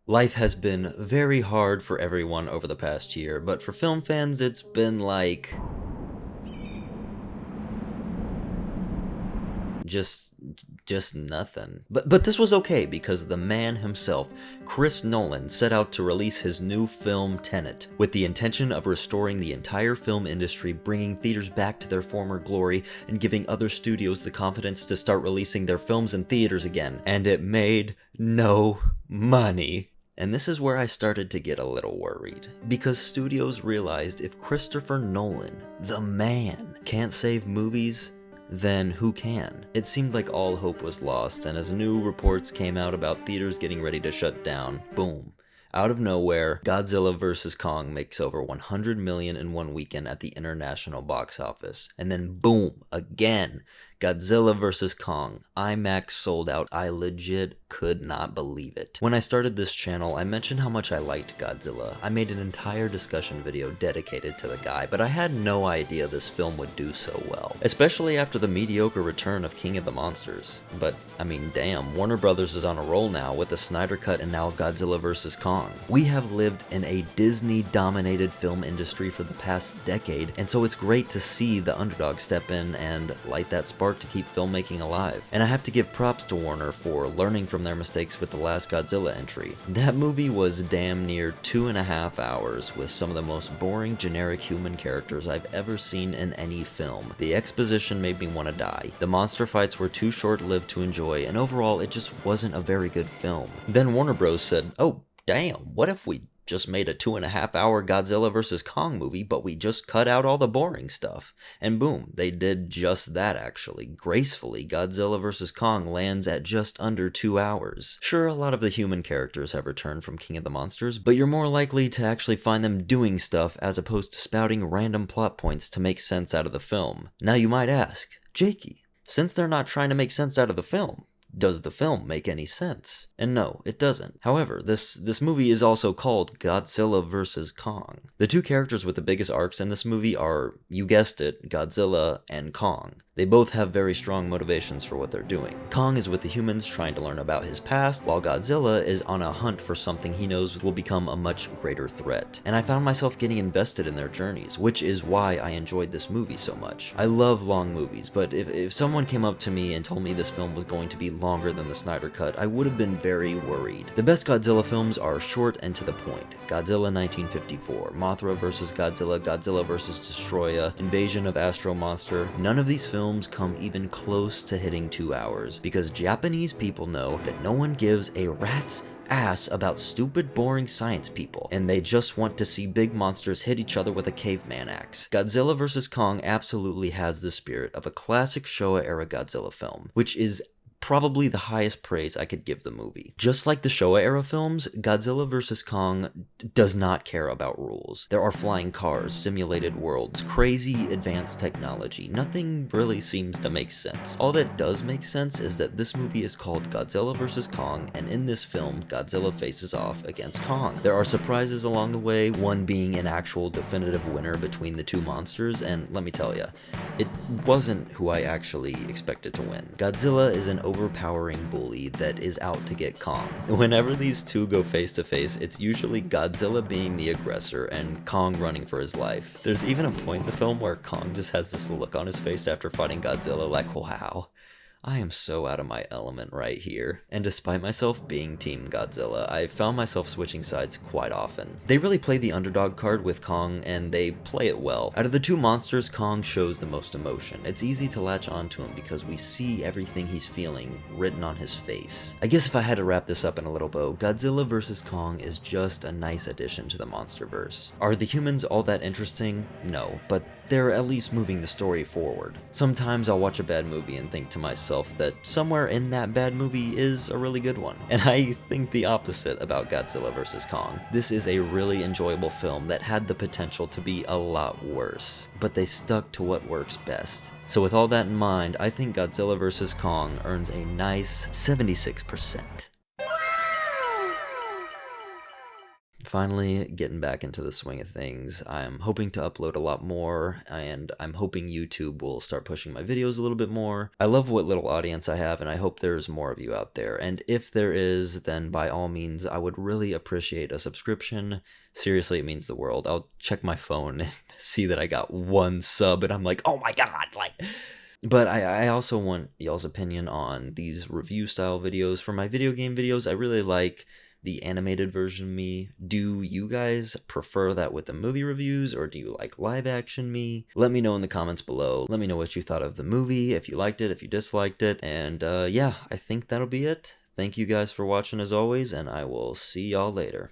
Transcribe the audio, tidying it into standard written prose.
Life has been very hard for everyone over the past year, but for film fans, it's been like just just nothing. But this was okay because the man himself, Chris Nolan, set out to release his new film Tenet with the intention of restoring the entire film industry, bringing theaters back to their former glory, and giving other studios the confidence to start releasing their films in theaters again. And it made no money. And this is where I started to get a little worried, because studios realized if Christopher Nolan, the man, can't save movies, then who can? It seemed like all hope was lost, and as new reports came out about theaters getting ready to shut down, boom. Out of nowhere, Godzilla vs. Kong makes over $100 million in one weekend at the international box office. And then boom, again, Godzilla vs. Kong, IMAX sold out. I legit could not believe it. When I started this channel, I mentioned how much I liked Godzilla. I made an entire discussion video dedicated to the guy, but I had no idea this film would do so well. Especially after the mediocre return of King of the Monsters. But, I mean, damn, Warner Brothers is on a roll now with the Snyder Cut and now Godzilla vs. Kong. We have lived in a Disney-dominated film industry for the past decade, and so it's great to see the underdog step in and light that spark to keep filmmaking alive. And I have to give props to Warner for learning from their mistakes with the last Godzilla entry. That movie was damn near 2.5 hours with some of the most boring generic human characters I've ever seen in any film. The exposition made me want to die. The monster fights were too short-lived to enjoy, and overall it just wasn't a very good film. Then Warner Bros. Said, "Oh, damn, what if we just made a 2.5 hour Godzilla vs. Kong movie, but we just cut out all the boring stuff?" And boom, they did just that actually. Gracefully, Godzilla vs. Kong lands at just under 2 hours. Sure, a lot of the human characters have returned from King of the Monsters, but you're more likely to actually find them doing stuff as opposed to spouting random plot points to make sense out of the film. Now you might ask, Jakey, since they're not trying to make sense out of the film, does the film make any sense? And no, it doesn't. However, this movie is also called Godzilla vs. Kong. The two characters with the biggest arcs in this movie are, you guessed it, Godzilla and Kong. They both have very strong motivations for what they're doing. Kong is with the humans trying to learn about his past, while Godzilla is on a hunt for something he knows will become a much greater threat. And I found myself getting invested in their journeys, which is why I enjoyed this movie so much. I love long movies, but if someone came up to me and told me this film was going to be longer than the Snyder Cut, I would have been very worried. The best Godzilla films are short and to the point. Godzilla 1954, Mothra vs. Godzilla, Godzilla vs. Destroya, Invasion of Astro Monster. None of these films come even close to hitting 2 hours, because Japanese people know that no one gives a rat's ass about stupid, boring science people, and they just want to see big monsters hit each other with a caveman axe. Godzilla vs. Kong absolutely has the spirit of a classic Showa-era Godzilla film, which is probably the highest praise I could give the movie. Just like the Showa-era films, Godzilla vs. Kong does not care about rules. There are flying cars, simulated worlds, crazy advanced technology. Nothing really seems to make sense. All that does make sense is that this movie is called Godzilla vs. Kong, and in this film, Godzilla faces off against Kong. There are surprises along the way, one being an actual definitive winner between the two monsters, and let me tell ya, it wasn't who I actually expected to win. Godzilla is an overpowering bully that is out to get Kong. Whenever these two go face to face, it's usually Godzilla being the aggressor and Kong running for his life. There's even a point in the film where Kong just has this look on his face after fighting Godzilla like, wow, I am so out of my element right here. And despite myself being Team Godzilla, I found myself switching sides quite often. They really play the underdog card with Kong, and they play it well. Out of the two monsters, Kong shows the most emotion. It's easy to latch onto him because we see everything he's feeling written on his face. I guess if I had to wrap this up in a little bow, Godzilla vs. Kong is just a nice addition to the MonsterVerse. Are the humans all that interesting? No, but they're at least moving the story forward. Sometimes I'll watch a bad movie and think to myself that somewhere in that bad movie is a really good one. And I think the opposite about Godzilla vs. Kong. This is a really enjoyable film that had the potential to be a lot worse, but they stuck to what works best. So with all that in mind, I think Godzilla vs. Kong earns a nice 76%. Finally getting back into the swing of things. I'm hoping to upload a lot more, and I'm hoping YouTube will start pushing my videos a little bit more. I love what little audience I have, and I hope there's more of you out there. And if there is, then by all means, I would really appreciate a subscription. Seriously, it means the world. I'll check my phone and see that I got 1 sub, and I'm like, oh my god, like... But I also want y'all's opinion on these review style videos. For my video game videos, I really like the animated version of me. Do you guys prefer that with the movie reviews, or do you like live action me? Let me know in the comments below. Let me know what you thought of the movie, if you liked it, if you disliked it. And yeah, I think that'll be it. Thank you guys for watching as always, and I will see y'all later.